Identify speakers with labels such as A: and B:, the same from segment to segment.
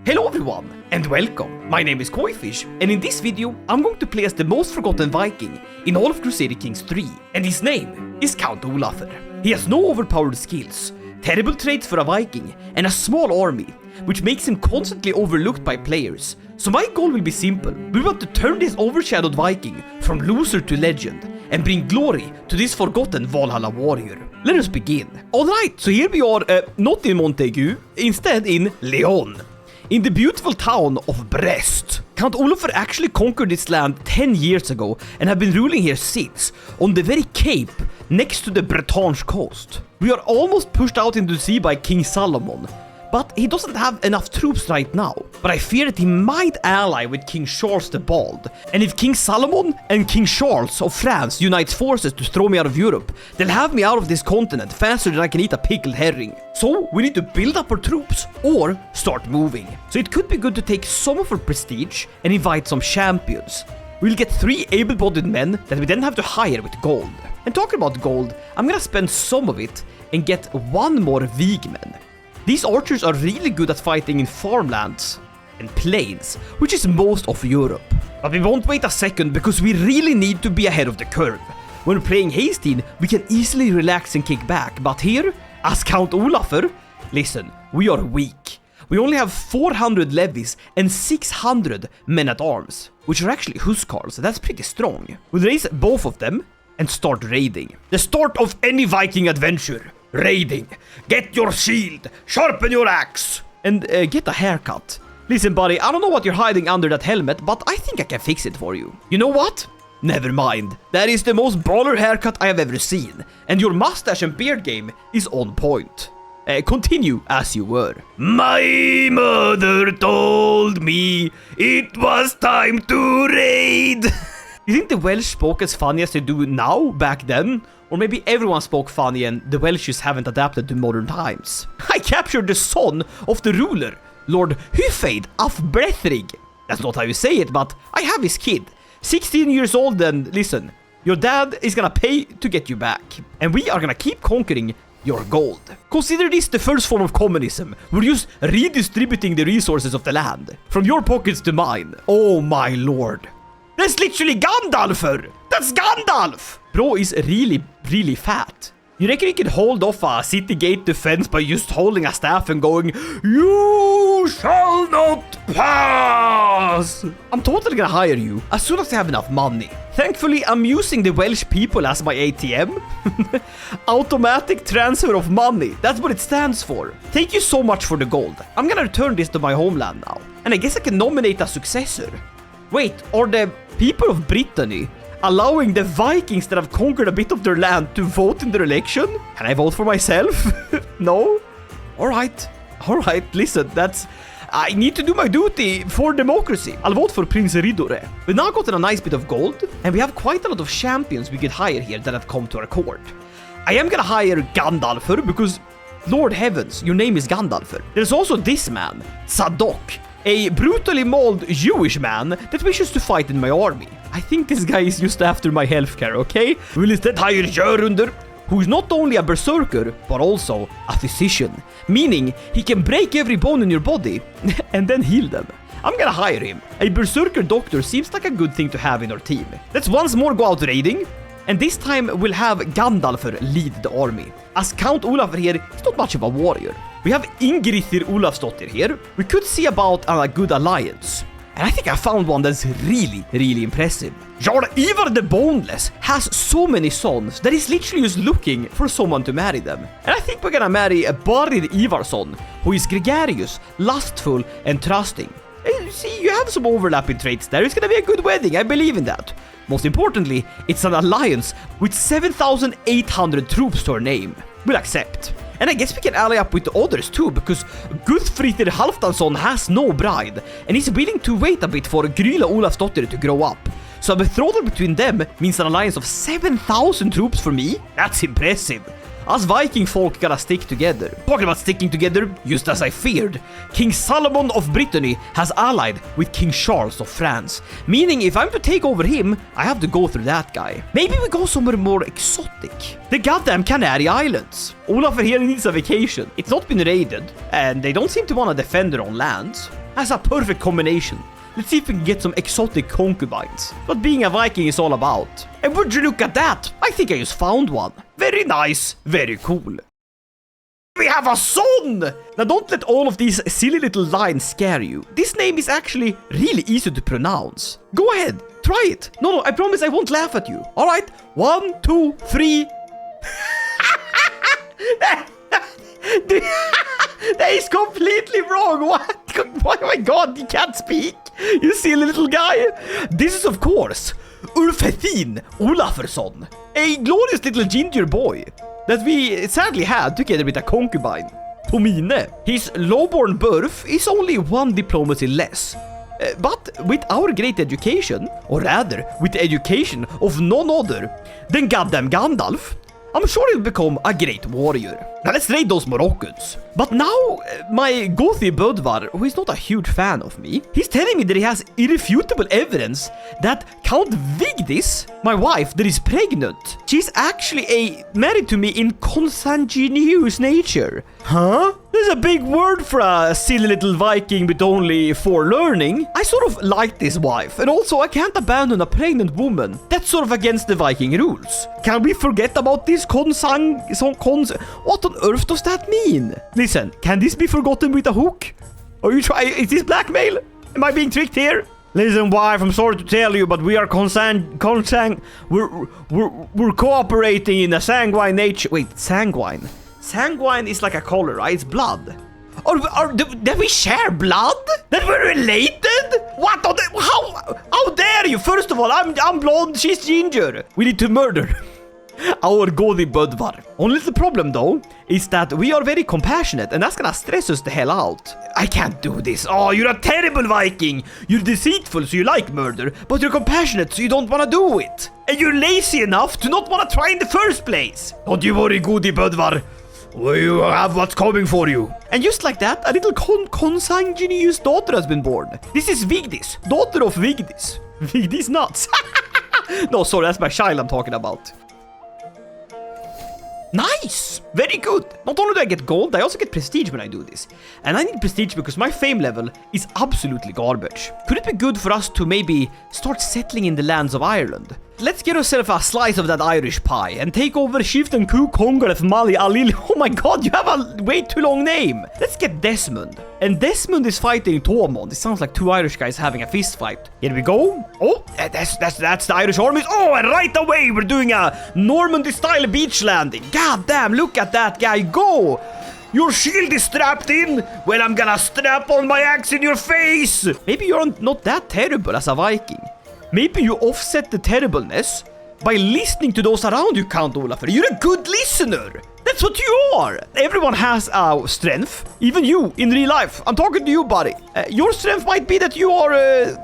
A: Hello everyone, and welcome. My name is Koifish, and in this video, I'm going to play as the most forgotten Viking in all of Crusader Kings 3, and his name is Count Olafr. He has no overpowered skills, terrible traits for a Viking, and a small army, which makes him constantly overlooked by players. So my goal will be simple. We want to turn this overshadowed Viking from loser to legend, and bring glory to this forgotten Valhalla warrior. Let us begin. Alright, so here we are, not in Montague, instead in Leon. In the beautiful town of Brest. Count Olafr actually conquered this land 10 years ago and have been ruling here since, on the very cape next to the Bretagne coast. We are almost pushed out into the sea by King Solomon, but he doesn't have enough troops right now. But I fear that he might ally with King Charles the Bald. And if King Solomon and King Charles of France unite forces to throw me out of Europe, they'll have me out of this continent faster than I can eat a pickled herring. So we need to build up our troops or start moving. So it could be good to take some of our prestige and invite some champions. We'll get 3 able-bodied men that we then have to hire with gold. And talking about gold, I'm gonna spend some of it and get 1 more Vigman. These archers are really good at fighting in farmlands and plains, which is most of Europe. But we won't wait a second because we really need to be ahead of the curve. When playing Haesteinn, we can easily relax and kick back, but here, as Count Olafr, listen, we are weak. We only have 400 levies and 600 men-at-arms, which are actually Huskars, so that's pretty strong. We'll raise both of them and start raiding. The start of any Viking adventure. Raiding. Get your shield, sharpen your axe, and get a haircut. Listen buddy, I don't know what you're hiding under that helmet, but I think I can fix it for you. You know what? Never mind. That is the most baller haircut I have ever seen, and your mustache and beard game is on point. Continue as you were. My mother told me it was time to raid. You think the Welsh spoke as funny as they do now, back then? Or maybe everyone spoke funny and the Welsh just haven't adapted to modern times. I captured the son of the ruler, Lord Hyfeid af Brethrig. That's not how you say it, but I have his kid. 16 years old, and listen, your dad is gonna pay to get you back. And we are gonna keep conquering your gold. Consider this the first form of communism. We're just redistributing the resources of the land. From your pockets to mine. Oh my lord. That's literally Gandalfr! That's Gandalf! Bro is really fat. You reckon he can hold off a city gate defense by just holding a staff and going, "You shall not pass"? I'm totally gonna hire you as soon as I have enough money. Thankfully, I'm using the Welsh people as my ATM. Automatic transfer of money. That's what it stands for. Thank you so much for the gold. I'm gonna return this to my homeland now. And I guess I can nominate a successor. Wait, are the people of Brittany allowing the Vikings that have conquered a bit of their land to vote in their election? Can I vote for myself? No? Alright, listen, I need to do my duty for democracy. I'll vote for Prince Ridore. We've now gotten a nice bit of gold, and we have quite a lot of champions we could hire here that have come to our court. I am gonna hire Gandalfr because, Lord heavens, your name is Gandalfr. There's also this man, Sadok, a brutally mauled Jewish man that wishes to fight in my army. I think this guy is just after my healthcare, okay? We'll instead hire Jörundur, who is not only a berserker, but also a physician. Meaning, he can break every bone in your body and then heal them. I'm gonna hire him. A berserker doctor seems like a good thing to have in our team. Let's once more go out raiding. And this time we'll have Gandalfr lead the army. As Count Olafr here, he's not much of a warrior. We have Ingriðr Olafsdóttir here. We could see about a good alliance. And I think I found one that's really impressive. Jarl Ivar the Boneless has so many sons that he's literally just looking for someone to marry them. And I think we're gonna marry a Barir Ivarsson, who is gregarious, lustful, and trusting. See, you have some overlapping traits there. It's gonna be a good wedding, I believe in that. Most importantly, it's an alliance with 7,800 troops to our name. We'll accept. And I guess we can ally up with the others too, because Guthfríðr Halfdansson has no bride, and he's willing to wait a bit for Gryla Olafsdóttir to grow up. So a betrothal between them means an alliance of 7,000 troops for me? That's impressive. Us Viking folk gotta stick together. Talking about sticking together, just as I feared, King Solomon of Brittany has allied with King Charles of France. Meaning if I'm to take over him, I have to go through that guy. Maybe we go somewhere more exotic. The goddamn Canary Islands. Olafr here needs a vacation. It's not been raided, and they don't seem to want to defend their own lands. has a perfect combination. Let's see if we can get some exotic concubines. What being a Viking is all about. And would you look at that? I think I just found one. Very nice, very cool. We have a son! Now don't let all of these silly little lines scare you. This name is actually really easy to pronounce. Go ahead, try it. No, I promise I won't laugh at you. Alright, 1, 2, 3. That is completely wrong. What? Oh my god, you can't speak. You silly little guy. This is of course Haesteinn Olafursson, a glorious little ginger boy that we sadly had together with a concubine, Tomine. His lowborn birth is only 1 diplomacy less. But with our great education, or rather with the education of none other than goddamn Gandalf, I'm sure he'll become a great warrior. Now let's raid those Moroccans. But now, my Gothi Bödvar, who is not a huge fan of me, he's telling me that he has irrefutable evidence that Count Vigdis, my wife that is pregnant, she's actually married to me in consanguineous nature. Huh? There's a big word for a silly little Viking with only 4 learning. I sort of like this wife, and also I can't abandon a pregnant woman. That's sort of against the Viking rules. Can we forget about this what on earth does that mean? Listen, can this be forgotten with a hook? Are you trying? Is this blackmail? Am I being tricked here? Listen, wife, I'm sorry to tell you, but we are we're cooperating in a sanguine nature. Wait, sanguine? Sanguine is like a color, right? It's blood. That we share blood? That we're related? What? How dare you? First of all, I'm blonde, she's ginger. We need to murder our Gothi Bödvar. Only the problem though is that we are very compassionate, and that's gonna stress us the hell out. I can't do this. Oh, you're a terrible Viking. You're deceitful, so you like murder, but you're compassionate, so you don't want to do it. And you're lazy enough to not want to try in the first place. Don't you worry, Gothi Bödvar. You have what's coming for you. And just like that, a little consanguineous daughter has been born. This is Vigdis, daughter of Vigdis. Vigdis nuts. No, sorry, that's my child I'm talking about. Nice! Very good! Not only do I get gold, I also get prestige when I do this. And I need prestige because my fame level is absolutely garbage. Could it be good for us to maybe start settling in the lands of Ireland? Let's get ourselves a slice of that Irish pie and take over Shiften Ku Kongareth Mali Alil. Oh my god, you have a way too long name. Let's get Desmond. And Desmond is fighting Tormund. It sounds like 2 Irish guys having a fist fight. Here we go. Oh, that's the Irish armies. Oh, and right away we're doing a Normandy-style beach landing. God damn, look at that guy go. Your shield is strapped in. Well, I'm gonna strap on my axe in your face. Maybe you're not that terrible as a Viking. Maybe you offset the terribleness by listening to those around you, Count Olafur. You're a good listener. That's what you are. Everyone has a strength. Even you, in real life. I'm talking to you, buddy. Your strength might be that you are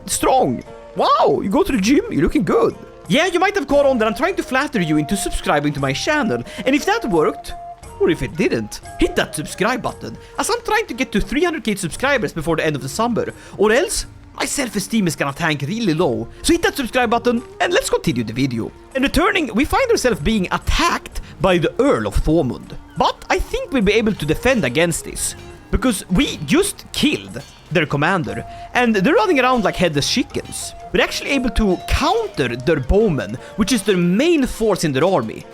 A: strong. Wow, you go to the gym, you're looking good. Yeah, you might have caught on that I'm trying to flatter you into subscribing to my channel. And if that worked, or if it didn't, hit that subscribe button, as I'm trying to get to 300k subscribers before the end of the summer. Or else, my self-esteem is gonna tank really low. So hit that subscribe button and let's continue the video. In returning, we find ourselves being attacked by the Earl of Thormund. But I think we'll be able to defend against this, because we just killed their commander and they're running around like headless chickens. We're actually able to counter their bowmen, which is their main force in their army.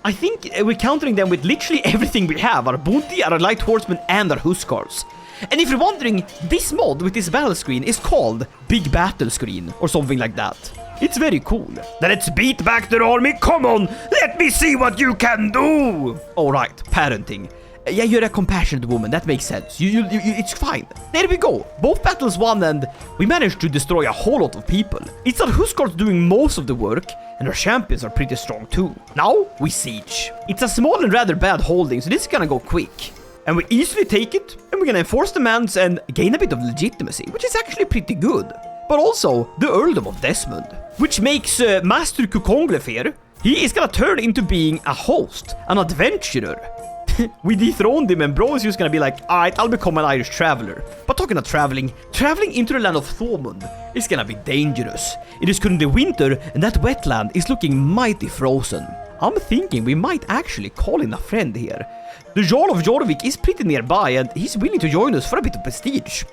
A: I think we're countering them with literally everything we have, our bounty, our light horsemen and our huskars. And if you're wondering, this mod with this battle screen is called Big Battle Screen or something like that. It's very cool. Now let's beat back their army. Come on, let me see what you can do. Alright, parenting. Yeah, you're a compassionate woman, that makes sense. It's fine. There we go. Both battles won and we managed to destroy a whole lot of people. It's our huskars doing most of the work and our champions are pretty strong too. Now we siege. It's a small and rather bad holding, so this is gonna go quick. And we easily take it, and we're gonna enforce demands and gain a bit of legitimacy, which is actually pretty good. But also, the Earldom of Desmond, which makes Master Kukonglef here, he is gonna turn into being a host, an adventurer. We dethroned him and bro is just gonna be like, alright, I'll become an Irish traveler. But talking of traveling into the land of Thormund is gonna be dangerous. It is currently winter and that wetland is looking mighty frozen. I'm thinking we might actually call in a friend here. The Jarl of Jorvik is pretty nearby and he's willing to join us for a bit of prestige.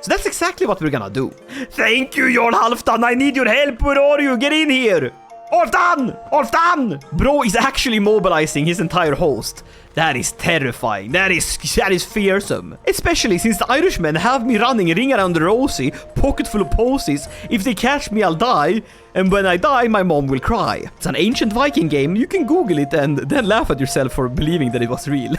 A: So that's exactly what we're gonna do. Thank you, Jarl Halfdan. I need your help. Where are you? Get in here. Halfdan! Halfdan! Bro is actually mobilizing his entire host. That is terrifying. That is fearsome. Especially since the Irishmen have me running ring around the rosy, pocket full of posies. If they catch me, I'll die. And when I die, my mom will cry. It's an ancient Viking game. You can Google it and then laugh at yourself for believing that it was real.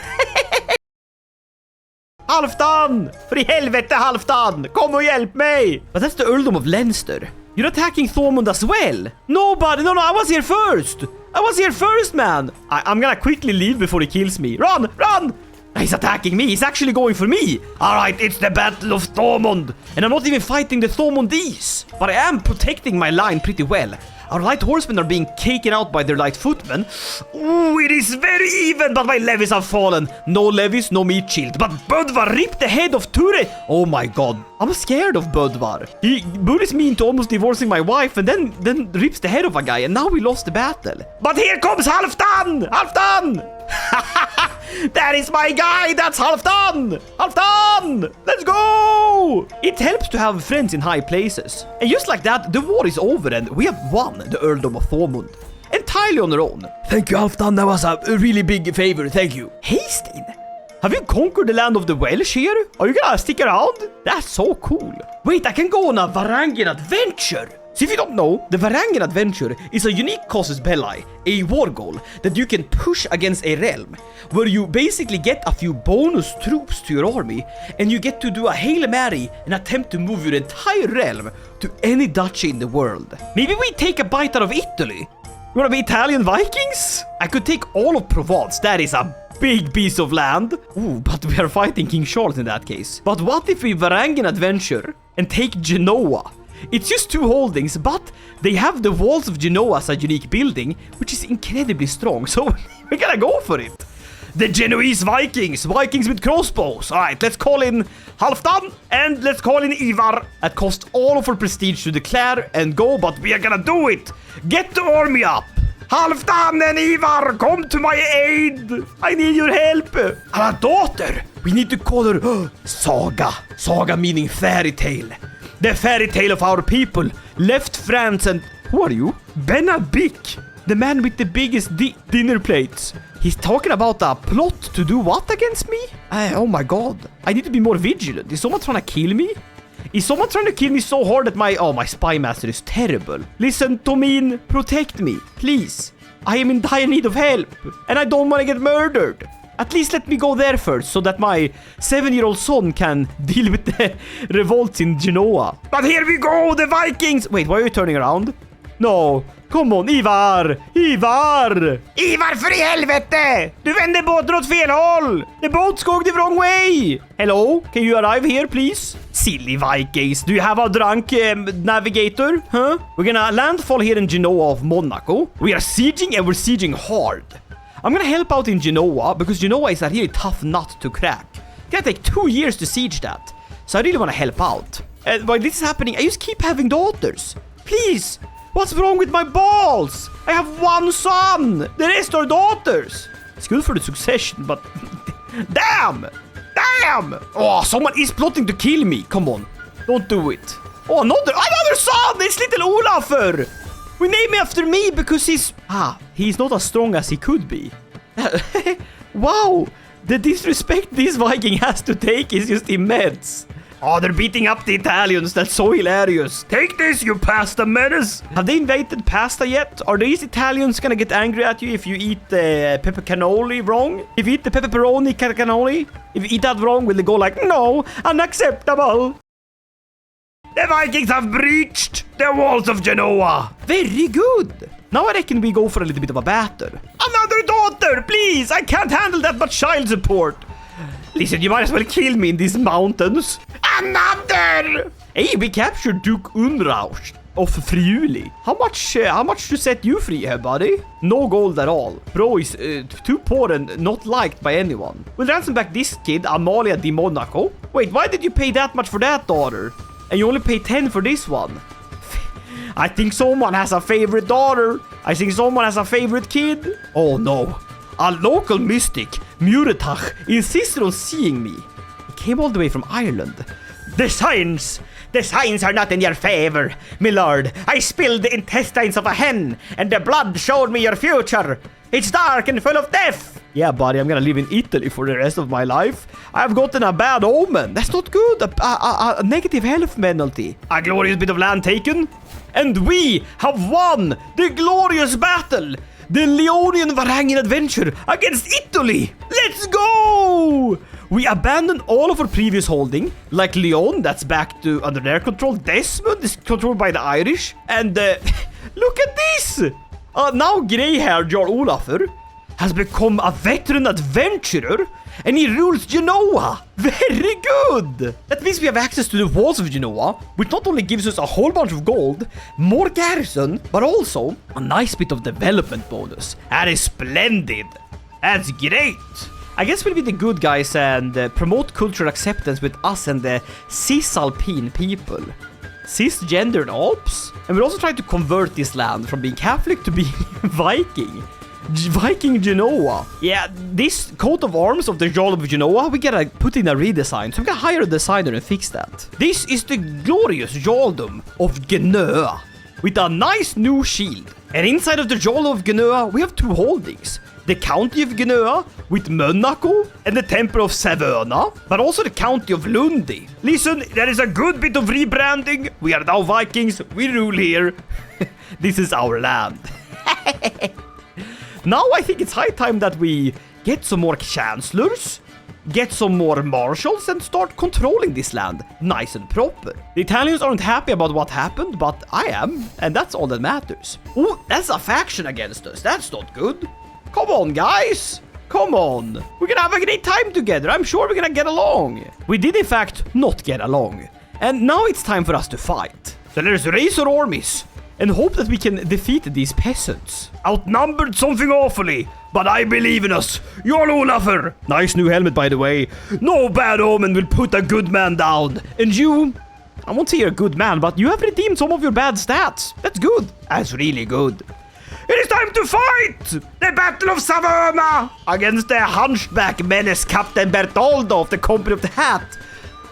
A: Halfdan! För i helvete, Halfdan! Kom och hjälp mig! But that's the Earldom of Leinster. You're attacking Thormund as well. Nobody, no, I was here first. I was here first, man. I'm gonna quickly leave before he kills me. Run, run! He's attacking me. He's actually going for me. All right, it's the Battle of Thormund. And I'm not even fighting the Thormundese. But I am protecting my line pretty well. Our light horsemen are being taken out by their light footmen. Ooh, it is very even, but my levies have fallen. No levies, no meat shield. But Bödvar ripped the head of Ture. Oh my god. I'm scared of Bödvar. He bullies me into almost divorcing my wife and then rips the head of a guy, and now we lost the battle. But here comes Halfdan! Halfdan! That is my guy! That's Halfdan! Halfdan! Let's go! It helps to have friends in high places. And just like that, the war is over and we have won the Earldom of Thormund. Entirely on our own. Thank you, Halfdan. That was a really big favor. Thank you. Haesteinn? Have you conquered the land of the Welsh here? Are you gonna stick around? That's so cool. Wait, I can go on a Varangian adventure. So if you don't know, the Varangian adventure is a unique casus belli, a war goal that you can push against a realm, where you basically get a few bonus troops to your army, and you get to do a Hail Mary and attempt to move your entire realm to any duchy in the world. Maybe we take a bite out of Italy. You wanna be Italian Vikings? I could take all of Provence. That is a big piece of land. Ooh, but we are fighting King Charles in that case. But what if we Varangian adventure and take Genoa? It's just 2 holdings, but they have the walls of Genoa as a unique building, which is incredibly strong, so we're gonna go for it. The Genoese Vikings! Vikings with crossbows! Alright, let's call in Halfdan, and let's call in Ivar. That cost all of our prestige to declare and go, but we are gonna do it! Get the army up! Halfdan and Ivar, come to my aid! I need your help! Our daughter! We need to call her Saga. Saga meaning fairy tale. The fairy tale of our people left France and... Who are you? Benabik, the man with the biggest dinner plates. He's talking about a plot to do what against me? Oh my god. I need to be more vigilant. Is someone trying to kill me? Is someone trying to kill me so hard that my spy master is terrible? Listen, Tomin, protect me, please. I am in dire need of help, and I don't want to get murdered. At least let me go there first, so that my 7-year-old son can deal with the revolts in Genoa. But here we go, the Vikings! Wait, why are you turning around? No, come on, Ivar! Ivar! Ivar, för i helvete! Du vänder båten åt fel håll! The boat's going the wrong way! Hello, can you arrive here, please? Silly Vikings, do you have a drunk navigator? Huh? We're gonna landfall here in Genoa of Monaco. We are sieging and we're sieging hard. I'm gonna help out in Genoa, because Genoa is a really tough nut to crack. It's gonna take 2 years to siege that. So I really wanna help out. And while this is happening, I just keep having daughters. Please! What's wrong with my balls? I have 1 son! The rest are daughters! It's good for the succession, but... Damn! Damn! Oh, someone is plotting to kill me. Come on. Don't do it. Oh, another son! It's little Olafur! We name him after me because he's not as strong as he could be. Wow, the disrespect this Viking has to take is just immense. Oh, they're beating up the Italians. That's so hilarious. Take this, you pasta menace. Have they invented pasta yet? Are these Italians gonna get angry at you if you eat the pepper cannoli wrong? If you eat the pepperoni cannoli, if you eat that wrong, will they go like, no, unacceptable? The Vikings have breached the walls of Genoa. Very good. Now I reckon we go for a little bit of a battle. Another daughter, please. I can't handle that much child support. Listen, you might as well kill me in these mountains. Another! Hey, we captured Duke Unrausch of Friuli. How much to set you free here, buddy? No gold at all. Bro is too poor and not liked by anyone. We'll ransom back this kid, Amalia di Monaco. Wait, why did you pay that much for that daughter? And you only pay 10 for this one. I think someone has a favorite daughter. I think someone has a favorite kid. Oh no. A local mystic, Muratach, insisted on seeing me. He came all the way from Ireland. The signs are not in your favor, my lord. I spilled the intestines of a hen, and the blood showed me your future. It's dark and full of death. Yeah, buddy, I'm gonna live in Italy for the rest of my life. I've gotten a bad omen. That's not good. A negative health penalty. A glorious bit of land taken. And we have won the glorious battle. The Leonian Varangian adventure against Italy. Let's go! We abandoned all of our previous holding, like Leon, that's back to under their control. Desmond is controlled by the Irish. And look at this! Now grey-haired Jarl Olafur has become a veteran adventurer, and he rules Genoa. Very good! That means we have access to the walls of Genoa, which not only gives us a whole bunch of gold, more garrison, but also a nice bit of development bonus. That is splendid. That's great. I guess we'll be the good guys and promote cultural acceptance with us and the Cisalpine people. Cisgender and Alps. And we'll also try to convert this land from being Catholic to being Viking. Viking Genoa. Yeah, this coat of arms of the Jarl of Genoa, we gotta put in a redesign. So we gotta hire a designer and fix that. This is the glorious Jarldom of Genoa, with a nice new shield. And inside of the Jarl of Genoa, we have two holdings. The County of Genoa, with Monaco, and the Temple of Saverna, but also the County of Lundi. Listen, there is a good bit of rebranding. We are now Vikings, we rule here. This is our land. Now I think it's high time that we get some more chancellors, get some more marshals, and start controlling this land nice and proper. The Italians aren't happy about what happened, but I am, and that's all that matters. Oh, that's a faction against us. That's not good. Come on, guys. Come on. We're gonna have a great time together. I'm sure we're gonna get along. We did, in fact, not get along. And now it's time for us to fight. So let's raise our armies and hope that we can defeat these peasants. Outnumbered something awfully, but I believe in us. Jarl Olafur. Nice new helmet, by the way. No bad omen will put a good man down. And you, I won't say you're a good man, but you have redeemed some of your bad stats. That's good. That's really good. It is time to fight! The Battle of Saverna against the hunchback menace Captain Bertoldo of the Company of the Hat.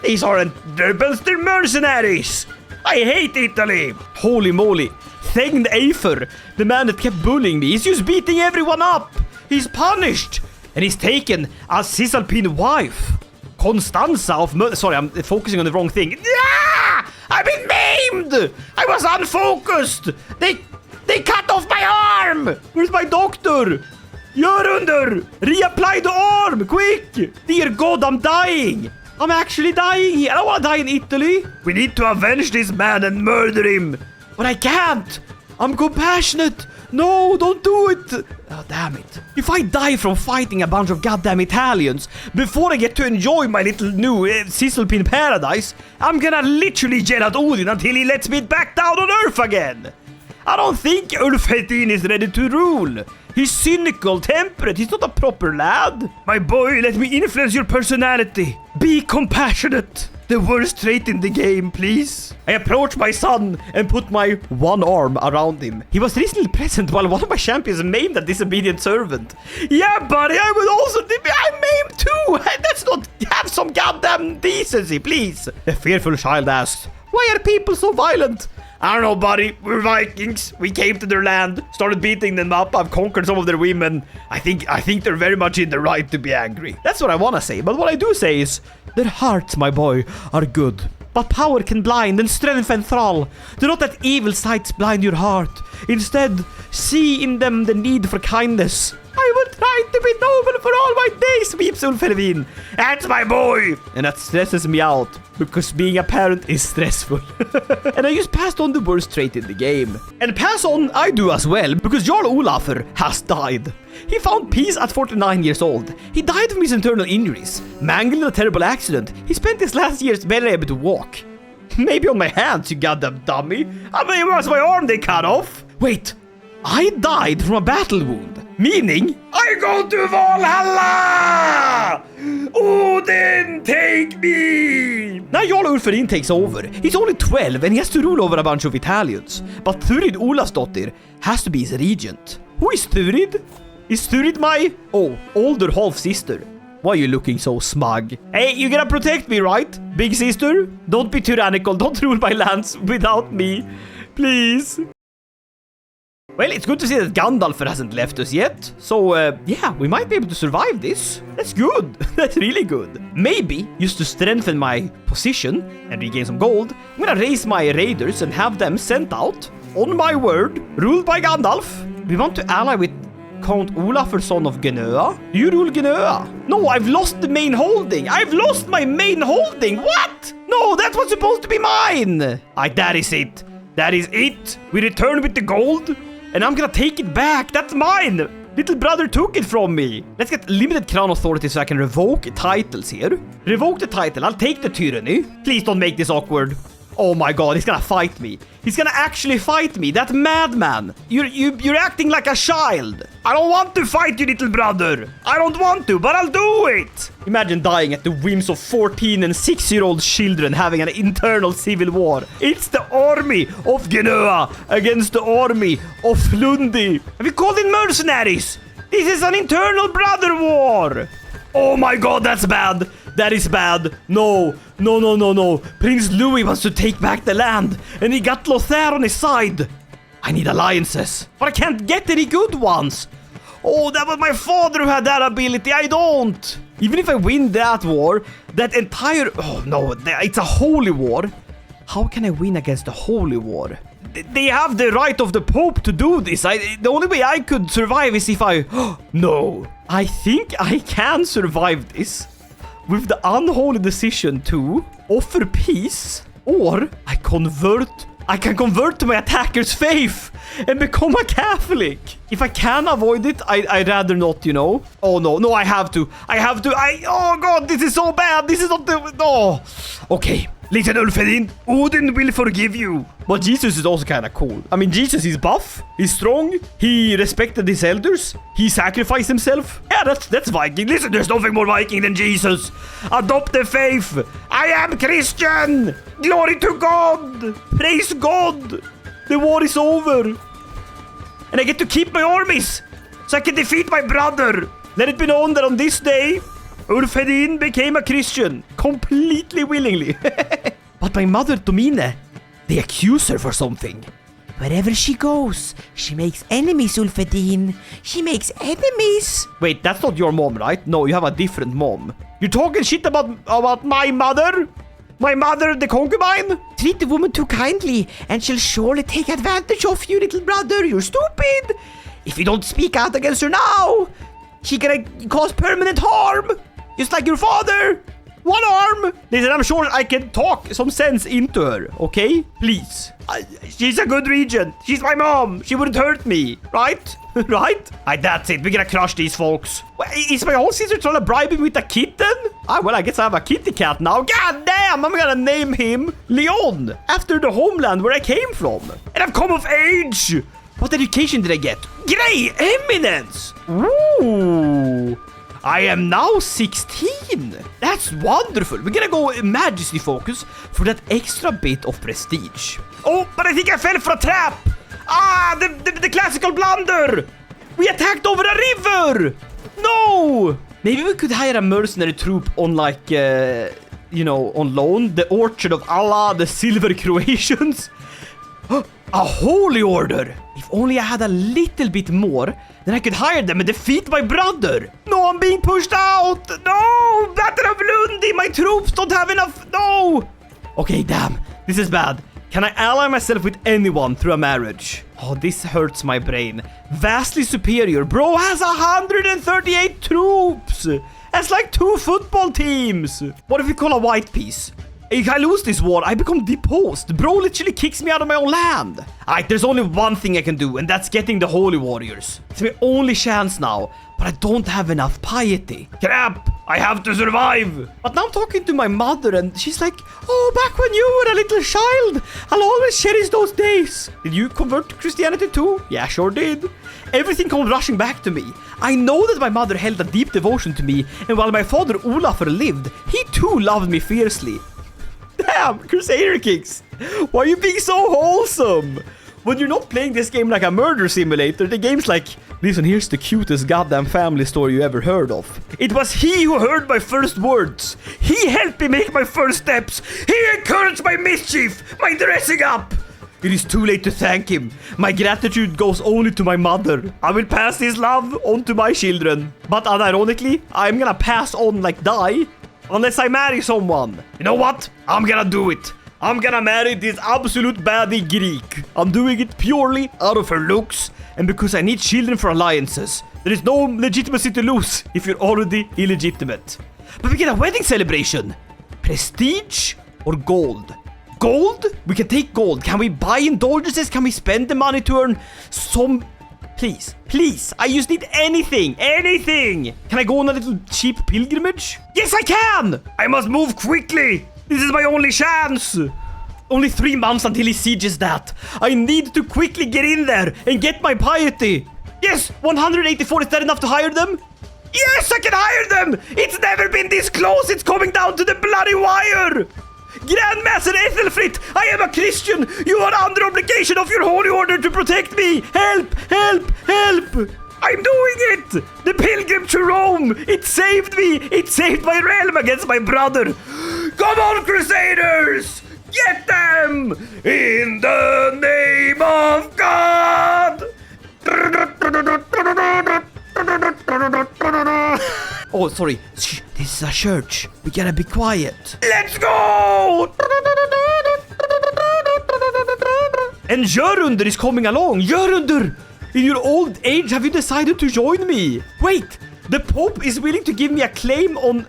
A: These aren't rebels, they're mercenaries. I hate Italy. Holy moly. Thegn Eifur, the man that kept bullying me, is just beating everyone up. He's punished. And he's taken a Cisalpine wife. Constanza of sorry, I'm focusing on the wrong thing. Ah! I've been maimed! I was unfocused! They cut off my arm! Where's my doctor? Görunder! Reapply the arm! Quick! Dear God, I'm dying! I'm actually dying here. I don't want to die in Italy. We need to avenge this man and murder him. But I can't. I'm compassionate. No, don't do it. Oh, damn it. If I die from fighting a bunch of goddamn Italians before I get to enjoy my little new Cisalpine paradise, I'm gonna literally yell at Odin until he lets me back down on Earth again. I don't think Haesteinn is ready to rule. He's cynical, temperate, he's not a proper lad. My boy, let me influence your personality. Be compassionate. The worst trait in the game, please. I approach my son and put my one arm around him. He was recently present while one of my champions maimed a disobedient servant. Yeah, buddy, I would also... I'm maimed too. Let's not have some goddamn decency, please. The fearful child asks, why are people so violent? I don't know, buddy. We're Vikings. We came to their land, started beating them up. I've conquered some of their women. I think they're very much in the right to be angry. That's what I want to say. But what I do say is, their hearts, my boy, are good. But power can blind and strength enthrall. Do not let evil sights blind your heart. Instead, see in them the need for kindness. I will try to be noble for all my days, weeps Ulfelvin. That's my boy! And that stresses me out, because being a parent is stressful. And I just passed on the worst trait in the game. And pass on I do as well, because Jarl Olafur has died. He found peace at 49 years old. He died from his internal injuries. Mangled in a terrible accident. He spent his last years barely able to walk. Maybe on my hands, you goddamn dummy. I mean, it was my arm they cut off. Wait, I died from a battle wound. Meaning, I go to Valhalla! Odin, take me! Now Jarl Ulfelin takes over. He's only 12 and he has to rule over a bunch of Italians. But Thurid Olafsdottir has to be his regent. Who is Thurid? Is Thurid my, older half-sister? Why are you looking so smug? Hey, you gotta protect me, right? Big sister? Don't be tyrannical. Don't rule my lands without me. Please. Well, it's good to see that Gandalf hasn't left us yet. So, yeah, we might be able to survive this. That's good. That's really good. Maybe, just to strengthen my position and regain some gold, I'm gonna raise my raiders and have them sent out, on my word, ruled by Gandalf. We want to ally with Count Olafur, son of Genoa. You rule Genoa. No, I've lost the main holding. I've lost my main holding. What? No, that was supposed to be mine. That is it. That is it. We return with the gold. And I'm gonna take it back. That's mine. Little brother took it from me. Let's get limited crown authority so I can revoke titles here. Revoke the title. I'll take the tyranny. Please don't make this awkward. Oh my god, he's gonna fight me. He's gonna actually fight me. That madman. You're acting like a child. I don't want to fight you, little brother. I don't want to, but I'll do it. Imagine dying at the whims of 14 and 6-year-old children having an internal civil war. It's the army of Genoa against the army of Lundi. Have you called in mercenaries? This is an internal brother war. Oh my god, that's bad. That is bad. No. Prince Louis wants to take back the land, and he got Lothair on his side. I need alliances, but I can't get any good ones. Oh, that was my father who had that ability. I don't. Even if I win that war, that entire... Oh, no, it's a holy war. How can I win against a holy war? They have the right of the Pope to do this. The only way I could survive is if I... No. I think I can survive this with the unholy decision to offer peace, or I can convert to my attacker's faith and become a Catholic. If I can avoid it, I'd rather not, you know. Oh no, I have to. Oh god, this is so bad. This is not the... No. Okay. Listen, Ulfedin, Odin will forgive you. But Jesus is also kind of cool. I mean, Jesus is buff, he's strong, he respected his elders, he sacrificed himself. Yeah, that's Viking. Listen, there's nothing more Viking than Jesus. Adopt the faith. I am Christian. Glory to God. Praise God. The war is over. And I get to keep my armies, so I can defeat my brother. Let it be known that on this day, Ulfedin became a Christian, completely willingly. But my mother, Domine, they accuse her for something.
B: Wherever she goes, she makes enemies, Ulfedin. She makes enemies.
A: Wait, that's not your mom, right? No, you have a different mom. You're talking shit about my mother? My mother, the concubine?
B: Treat the woman too kindly, and she'll surely take advantage of you, little brother. You're stupid. If you don't speak out against her now, she gonna cause permanent harm. Just like your father. One arm. Listen, I'm sure I can talk some sense into her, okay? Please. She's a good regent. She's my mom. She wouldn't hurt me, right? Right? That's it. We're gonna crush these folks. Is my whole sister trying to bribe me with a kitten? Well, I guess I have a kitty cat now. God damn, I'm gonna name him Leon, after the homeland where I came from. And I've come of age. What education did I get? Grey Eminence. Ooh. I am now 16. That's wonderful. We're gonna go Majesty focus for that extra bit of prestige. Oh, but I think I fell for a trap. The classical blunder. We attacked over a river. No. Maybe we could hire a mercenary troop on like, on loan. The Orchard of Allah, the Silver Croatians. A holy order. If only I had a little bit more, then I could hire them and defeat my brother. No, I'm being pushed out. No, Battle of Lundi. My troops don't have enough. No. Okay, damn. This is bad. Can I ally myself with anyone through a marriage? Oh, this hurts my brain. Vastly superior. Bro has 138 troops. That's like 2 football teams. What if we call a white piece? If I lose this war, I become deposed. Bro literally kicks me out of my own land. Alright, there's only one thing I can do, and that's getting the holy warriors. It's my only chance now, but I don't have enough piety. Crap! I have to survive! But now I'm talking to my mother, and she's like, oh, back when you were a little child, I'll always cherish those days. Did you convert to Christianity too? Yeah, sure did. Everything comes rushing back to me. I know that my mother held a deep devotion to me, and while my father Olafur lived, he too loved me fiercely. Damn, Crusader Kings! Why are you being so wholesome?
A: when you're not playing this game like a murder simulator, the game's like, listen, here's the cutest goddamn family story you ever heard of. It was he who heard my first words. He helped me make my first steps. He encouraged my mischief, my dressing up. It is too late to thank him. My gratitude goes only to my mother. I will pass his love on to my children. But unironically, I'm gonna pass on like die. Unless I marry someone. You know what? I'm gonna do it. I'm gonna marry this absolute baddie Greek. I'm doing it purely out of her looks and because I need children for alliances. There is no legitimacy to lose if you're already illegitimate. But we get a wedding celebration. Prestige or gold? Gold? We can take gold. Can we buy indulgences? Can we spend the money to earn some... Please, please. I just need anything. Anything. Can I go on a little cheap pilgrimage? Yes, I can. I must move quickly. This is my only chance. Only 3 months until he sieges that. I need to quickly get in there and get my piety. Yes, 184. Is that enough to hire them? Yes, I can hire them. It's never been this close. It's coming down to the bloody wire. Grandmaster Ethelfrit, I am a Christian. You are under obligation of your holy order to protect me. Help, help, help. I'm doing it. The pilgrim to Rome. It saved me. It saved my realm against my brother. Come on, Crusaders. Get them in the name of God. Oh, sorry. Shh, this is a church. We gotta be quiet. Let's go! And Jörundur is coming along. Jörundur! In your old age, have you decided to join me? Wait, the Pope is willing to give me a claim on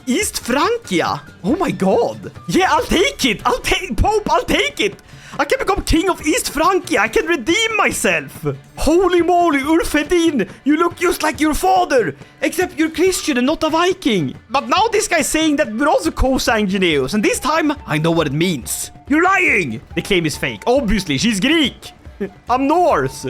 A: East Francia. Oh my god. Yeah, I'll take it. Pope, I'll take it. I can become king of East Francia. I can redeem myself. Holy moly, Haesteinn, you look just like your father. Except you're Christian and not a Viking. But now this guy's saying that we're also co-sanguineous. And this time, I know what it means. You're lying. The claim is fake. Obviously, she's Greek. I'm Norse.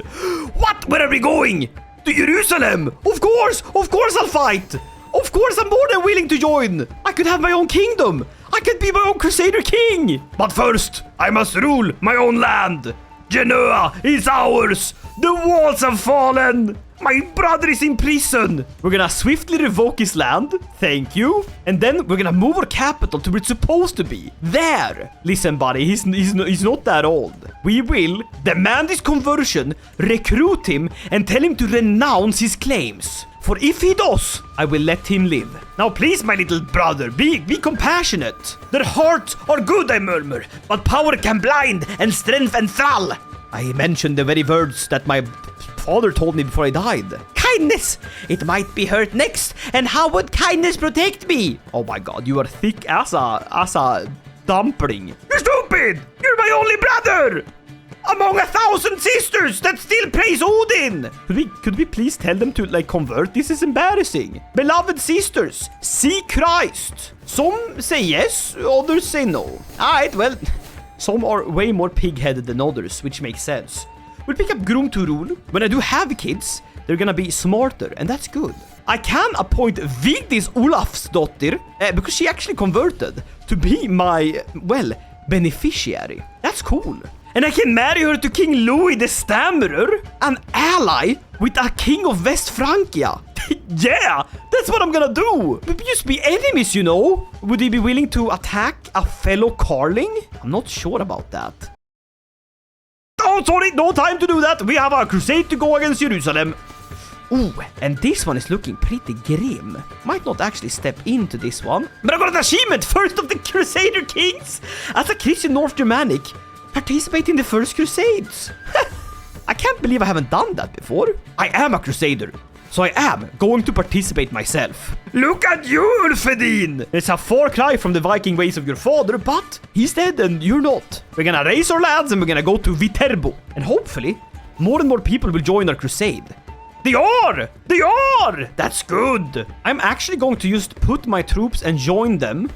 A: What? Where are we going? To Jerusalem. Of course I'll fight. Of course, I'm more than willing to join. I could have my own kingdom. I could be my own Crusader King. But first, I must rule my own land. Genoa is ours. The walls have fallen. My brother is in prison. We're gonna swiftly revoke his land. Thank you. And then we're gonna move our capital to where it's supposed to be. There. Listen, buddy, he's not that old. We will demand his conversion, recruit him, and tell him to renounce his claims. For if he does, I will let him live. Now please, my little brother, be compassionate. Their hearts are good, I murmur, but power can blind and strength enthrall. I mentioned the very words that my father told me before I died. Kindness! It might be hurt next, and how would kindness protect me? Oh my god, you are thick as a dumpling. You're stupid! You're my only brother! Among 1,000 sisters that still praise Odin! Could we please tell them to, like, convert? This is embarrassing. Beloved sisters, see Christ. Some say yes, others say no. Alright, well, some are way more pig-headed than others, which makes sense. We'll pick up Groom to rule. When I do have kids, they're gonna be smarter, and that's good. I can appoint Vigdis Olafsdottir, because she actually converted, to be my, well, beneficiary. That's cool. And I can marry her to King Louis the Stammerer, an ally with a king of West Francia. Yeah, that's what I'm gonna do. We just be enemies, you know. Would he be willing to attack a fellow Carling? I'm not sure about that. Oh, sorry, no time to do that. We have a crusade to go against Jerusalem. Ooh, and this one is looking pretty grim. Might not actually step into this one. But I got an achievement, first of the Crusader Kings. As a Christian North Germanic, participate in the first crusades. I can't believe I haven't done that before. I am a crusader, so I am going to participate myself. Look at you, Haesteinn! It's a far cry from the Viking ways of your father, but he's dead and you're not. We're gonna raise our lads and we're gonna go to Viterbo. And hopefully, more and more people will join our crusade. They are! They are! That's good. I'm actually going to just put my troops and join them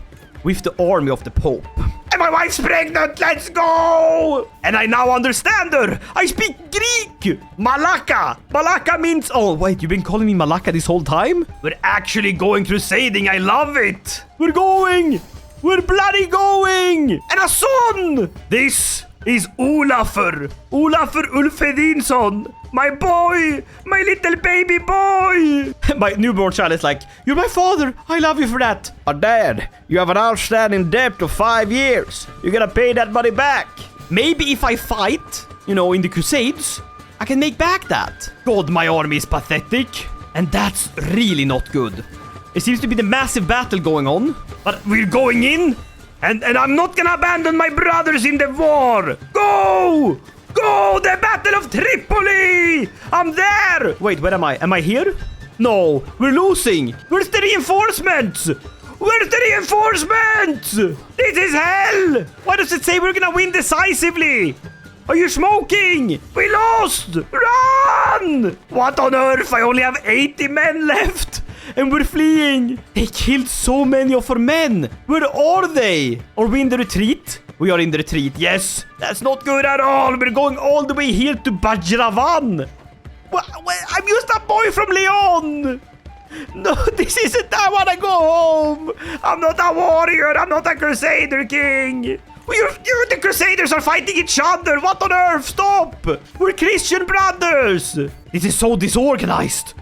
A: with the army of the Pope. And my wife's pregnant, let's go! And I now understand her. I speak Greek. Malaka. Malaka means... Oh, wait, you've been calling me Malaka this whole time? We're actually going crusading. I love it. We're going. We're bloody going. And a son. This is Olafur. Olafur Ulfhedinsson. My boy. My little baby boy. My newborn child is like, you're my father. I love you for that. But Dad, you have an outstanding debt of 5 years. You gotta pay that money back. Maybe if I fight, you know, in the Crusades, I can make back that. God, my army is pathetic. And that's really not good. It seems to be the massive battle going on. But we're going in. And I'm not gonna abandon my brothers in the war. Go! Go! The Battle of Tripoli! I'm there! Wait, where am I? Am I here? No, we're losing. Where's the reinforcements? Where's the reinforcements? This is hell! Why does it say we're gonna win decisively? Are you smoking? We lost! Run! What on earth? I only have 80 men left. And we're fleeing. They killed so many of our men. Where are they? Are we in the retreat? We are in the retreat, yes. That's not good at all. We're going all the way here to Bajravan. I'm just a boy from Leon. No, this isn't. I want to go home. I'm not a warrior. I'm not a Crusader King. You the Crusaders are fighting each other. What on earth? Stop. We're Christian brothers. This is so disorganized.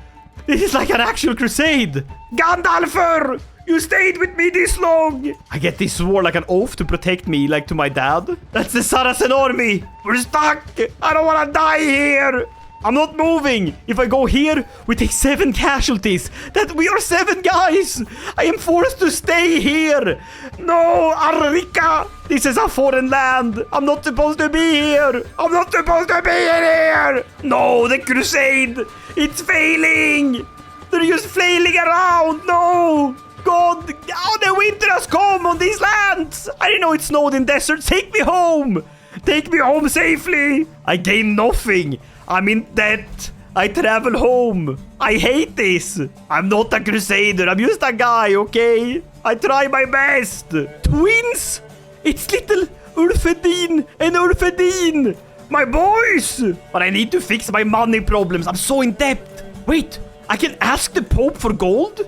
A: This is like an actual crusade. Gandalfer, you stayed with me this long. I get this swore like an oath to protect me, like to my dad. That's the Saracen army. We're stuck. I don't want to die here. I'm not moving. If I go here, we take 7 casualties. That we are 7 guys. I am forced to stay here. No, Arrika. This is a foreign land. I'm not supposed to be here. I'm not supposed to be in here. No, the crusade. It's failing. They're just flailing around. No. God. Oh, the winter has come on these lands. I didn't know it snowed in deserts. Take me home. Take me home safely. I gain nothing. I'm in debt. I travel home. I hate this. I'm not a crusader. I'm just a guy, okay? I try my best. Twins? It's little Ulfhedin and Ulfhedin. My boys. But I need to fix my money problems. I'm so in debt. Wait, I can ask the Pope for gold?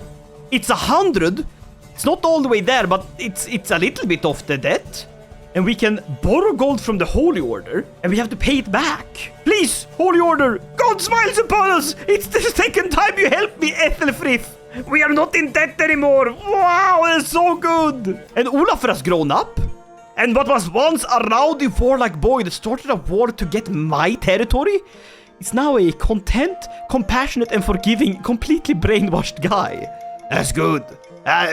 A: It's 100. It's not all the way there, but it's a little bit of the debt. And we can borrow gold from the Holy Order, and we have to pay it back. Please, Holy Order, God smiles upon us. It's the second time you helped me, Ethelfrith. We are not in debt anymore. Wow, that's so good. And Olafur has grown up. And what was once a rowdy warlike boy that started a war to get my territory, is now a content, compassionate, and forgiving, completely brainwashed guy. That's good.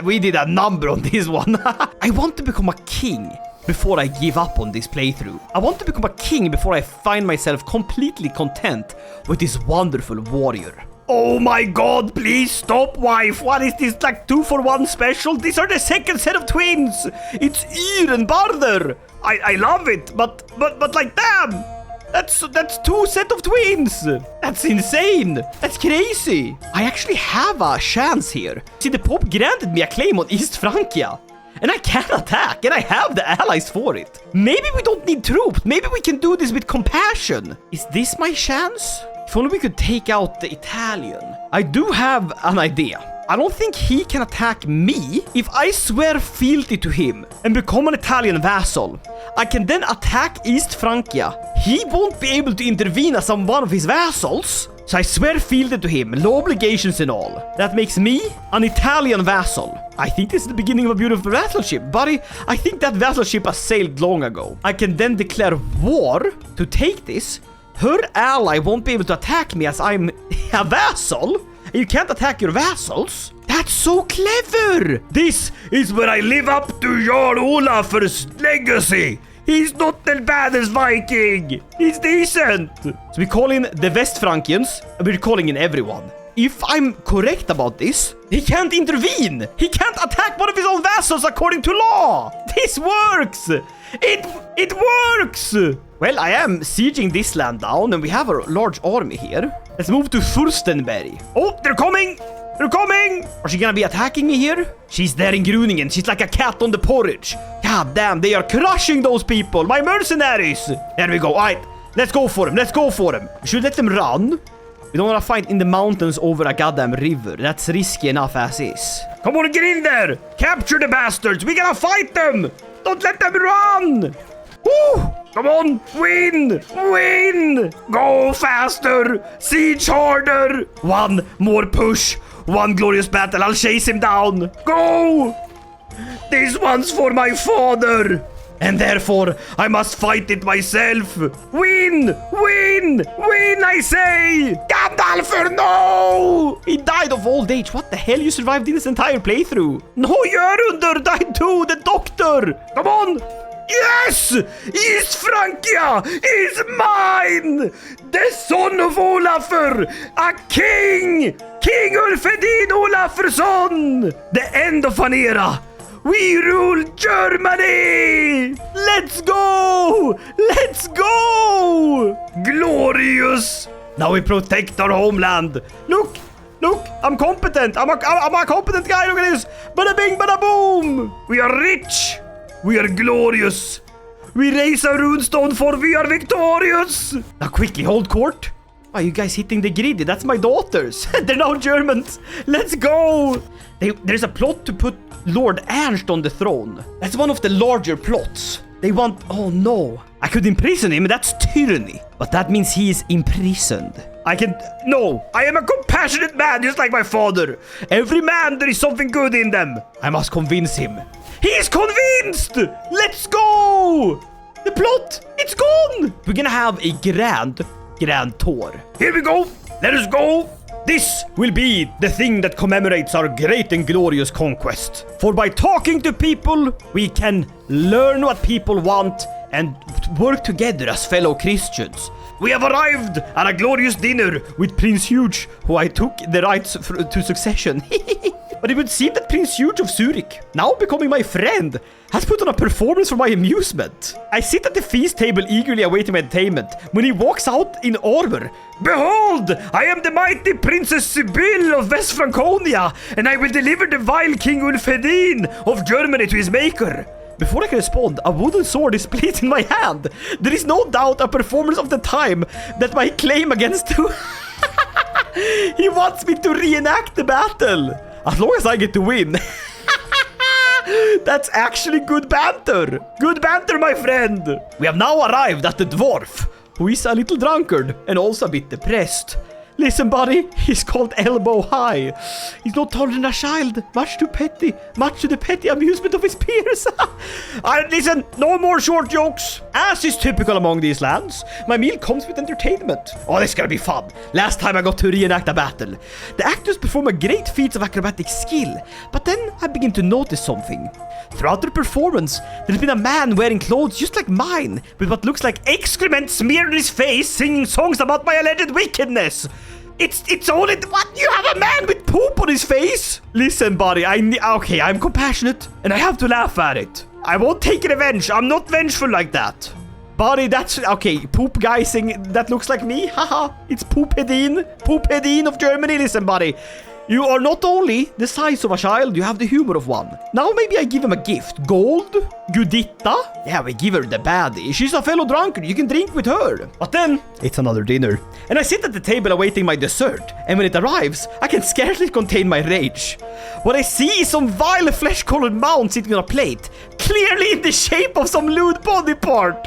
A: We did a number on this one. I want to become a king before I give up on this playthrough. I want to become a king before I find myself completely content with this wonderful warrior. Oh my god, please stop, wife. What is this, like 2-for-1 special? These are the second set of twins. It's Yr and Barder. I love it, but like, damn. That's 2 set of twins. That's insane. That's crazy. I actually have a chance here. See, the Pope granted me a claim on East Francia. And I can attack, and I have the allies for it. Maybe we don't need troops. Maybe we can do this with compassion. Is this my chance? If only we could take out the Italian. I do have an idea. I don't think he can attack me. If I swear fealty to him and become an Italian vassal, I can then attack East Francia. He won't be able to intervene as I'm one of his vassals. So I swear fealty to him, no obligations and all. That makes me an Italian vassal. I think this is the beginning of a beautiful vassalship, buddy. I think that vassalship has sailed long ago. I can then declare war to take this. Her ally won't be able to attack me as I'm a vassal. You can't attack your vassals. That's so clever. This is where I live up to Jarl Olafur's legacy. He's not the baddest Viking. He's decent. So we call in the West Frankians, and we're calling in everyone. If I'm correct about this, he can't intervene. He can't attack one of his own vassals according to law. This works. It works. Well, I am sieging this land down, and we have a large army here. Let's move to Furstenberg. Oh, they're coming. They're coming! Are she gonna be attacking me here? She's there in Gruningen. She's like a cat on the porridge. God damn, they are crushing those people. My mercenaries. There we go. All right, let's go for them. Let's go for them. We should let them run. We don't want to fight in the mountains over a goddamn river. That's risky enough as is. Come on, get in there. Capture the bastards. We gotta fight them. Don't let them run. Woo! Come on, win! Win! Go faster! Siege harder! One more push! One glorious battle, I'll chase him down! Go! This one's for my father! And therefore, I must fight it myself! Win! Win! Win, I say! Gandalf, no! He died of old age. What the hell? You survived this entire playthrough. No, Jörundur died too, the doctor! Come on! Yes! East Francia is mine! The son of Olafur! A king! King Ulfedin Olafurson! The end of an era! We rule Germany! Let's go! Let's go! Glorious! Now we protect our homeland. Look! Look! I'm competent! I'm a competent guy! Look at this! Bada bing, bada boom! We are rich! We are glorious! We raise a runestone for we are victorious! Now quickly, hold court! Why are you guys hitting the grid? That's my daughters! They're now Germans! Let's go! There's a plot to put Lord Ernst on the throne. That's one of the larger plots. They want... Oh no. I could imprison him, that's tyranny. But that means he is imprisoned. I can... No! I am a compassionate man, just like my father. Every man, there is something good in them. I must convince him. He is convinced! Let's go! The plot, it's gone! We're gonna have a grand tour. Here we go! Let us go! This will be the thing that commemorates our great and glorious conquest. For by talking to people, we can learn what people want and work together as fellow Christians. We have arrived at a glorious dinner with Prince Huge, who I took the rights to succession. But it would seem that Prince Huge of Zurich, now becoming my friend, has put on a performance for my amusement. I sit at the feast table eagerly awaiting my entertainment when he walks out in armor. Behold, I am the mighty Princess Sibling of West Franconia, and I will deliver the vile King Ulfedin of Germany to his maker. Before I can respond, a wooden sword is placed in my hand. There is no doubt a performance of the time that my claim against him. He wants me to reenact the battle. As long as I get to win. That's actually good banter. Good banter, my friend. We have now arrived at the dwarf, who is a little drunkard and also a bit depressed. Listen, buddy, he's called Elbow High. He's no taller than a child. Much too petty. Much to the petty amusement of his peers. Listen, no more short jokes. As is typical among these lands, my meal comes with entertainment. Oh, this is gonna be fun. Last time I got to reenact a battle. The actors perform a great feat of acrobatic skill, but then I begin to notice something. Throughout the performance, there's been a man wearing clothes just like mine, with what looks like excrement smeared on his face, singing songs about my alleged wickedness. It's only... What? You have a man with poop on his face? Listen, buddy, okay, I'm compassionate, and I have to laugh at it. I won't take revenge. I'm not vengeful like that. Buddy, that's... Okay, poop guy singing... That looks like me. Haha, it's Poop-Hedin. Poop-Hedin of Germany. Listen, buddy. You are not only the size of a child, you have the humor of one. Now maybe I give him a gift. Gold? Gudita? Yeah, we give her the baddie. She's a fellow drunkard. You can drink with her. But then, it's another dinner. And I sit at the table awaiting my dessert. And when it arrives, I can scarcely contain my rage. What I see is some vile flesh-colored mound sitting on a plate. Clearly in the shape of some lewd body part.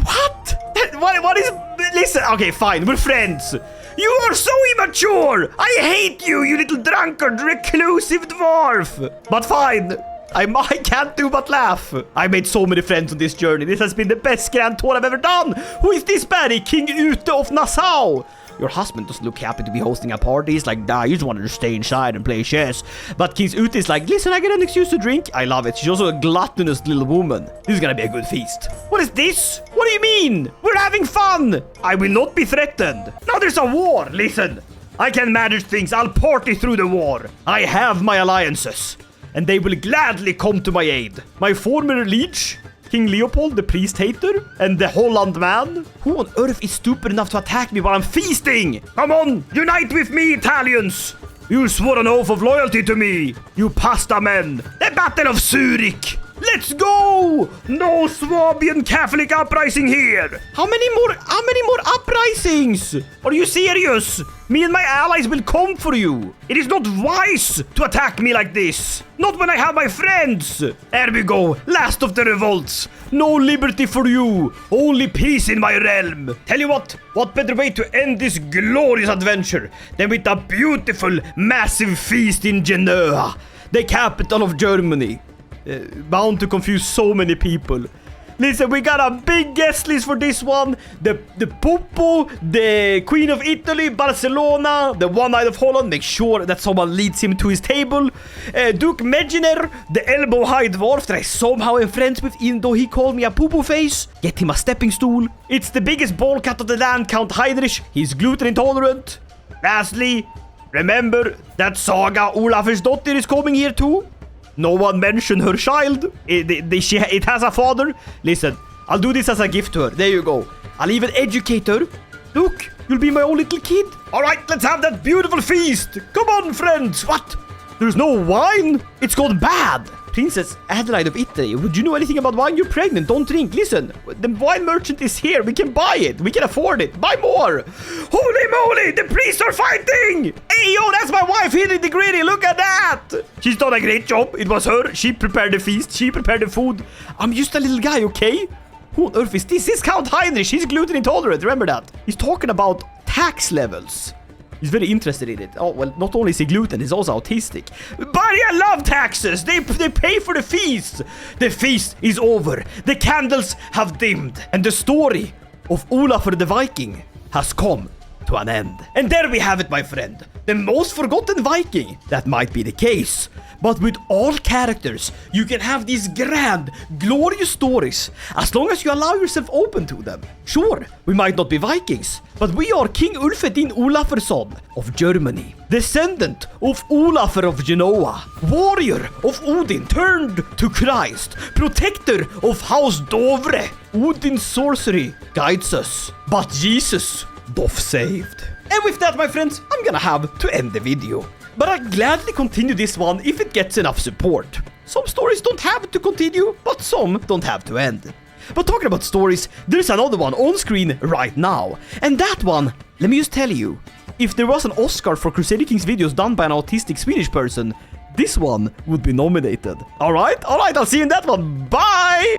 A: What? What is... Listen, okay, fine. We're friends. You are so immature! I hate you, you little drunkard, reclusive dwarf! But fine, I can't do but laugh. I made so many friends on this journey. This has been the best grand tour I've ever done. Who is this baddie? King Ute of Nassau. Your husband doesn't look happy to be hosting a party. He's like, nah, you just wanted to stay inside and play chess. But King Ute is like, listen, I get an excuse to drink. I love it. She's also a gluttonous little woman. This is gonna be a good feast. What is this? What do you mean? We're having fun. I will not be threatened. Now there's a war. Listen, I can manage things. I'll party through the war. I have my alliances, and they will gladly come to my aid. My former liege, King Leopold, the priest hater, and the Holland man. Who on earth is stupid enough to attack me while I'm feasting? Come on, unite with me, Italians! You swore an oath of loyalty to me, you pasta men. The Battle of Zurich. Let's go! No Swabian Catholic uprising here! How many more uprisings? Are you serious? Me and my allies will come for you. It is not wise to attack me like this. Not when I have my friends. There we go. Last of the revolts. No liberty for you. Only peace in my realm. Tell you what better way to end this glorious adventure than with a beautiful, massive feast in Genoa, the capital of Germany. Bound to confuse so many people. Listen, we got a big guest list for this one. The Popo, the Queen of Italy, Barcelona, the One-Eyed of Holland. Make sure that someone leads him to his table. Duke Medgener, the elbow-high dwarf that I somehow am friends with, even though he called me a poo-poo face. Get him a stepping stool. It's the biggest ball cat of the land, Count Heinrich. He's gluten intolerant. Lastly, remember that Saga Olafursdottir is coming here too. No one mentioned her child. It has a father. Listen, I'll do this as a gift to her. There you go. I'll even educate her. Look, you'll be my own little kid. All right, let's have that beautiful feast. Come on, friends. What? There's no wine? It's gone bad. Princess Adelaide of Italy, would you know anything about wine? You're pregnant. Don't drink. Listen, the wine merchant is here. We can buy it. We can afford it. Buy more. Holy moly, the priests are fighting. Hey, yo, that's my wife hitting the gritty. Look at that. She's done a great job. It was her. She prepared the feast. She prepared the food. I'm just a little guy, okay? Who on earth is this? This is Count Heinrich. He's gluten intolerant. Remember that. He's talking about tax levels. He's very interested in it. Oh, well, not only is he gluten, he's also autistic. But I love taxes! They pay for the feast! The feast is over. The candles have dimmed. And the story of Olafur the Viking has come to an end. And there we have it, my friend. The most forgotten Viking. That might be the case. But with all characters, you can have these grand, glorious stories as long as you allow yourself open to them. Sure, we might not be Vikings, but we are King Ulfedin Olafursson of Germany, descendant of Olafur of Genoa, warrior of Odin turned to Christ, protector of House Dovre. Odin's sorcery guides us, but Jesus doth saved. And with that, my friends, I'm gonna have to end the video. But I'll gladly continue this one if it gets enough support. Some stories don't have to continue, but some don't have to end. But talking about stories, there's another one on screen right now. And that one, let me just tell you, if there was an Oscar for Crusader Kings videos done by an autistic Swedish person, this one would be nominated. Alright, I'll see you in that one. Bye!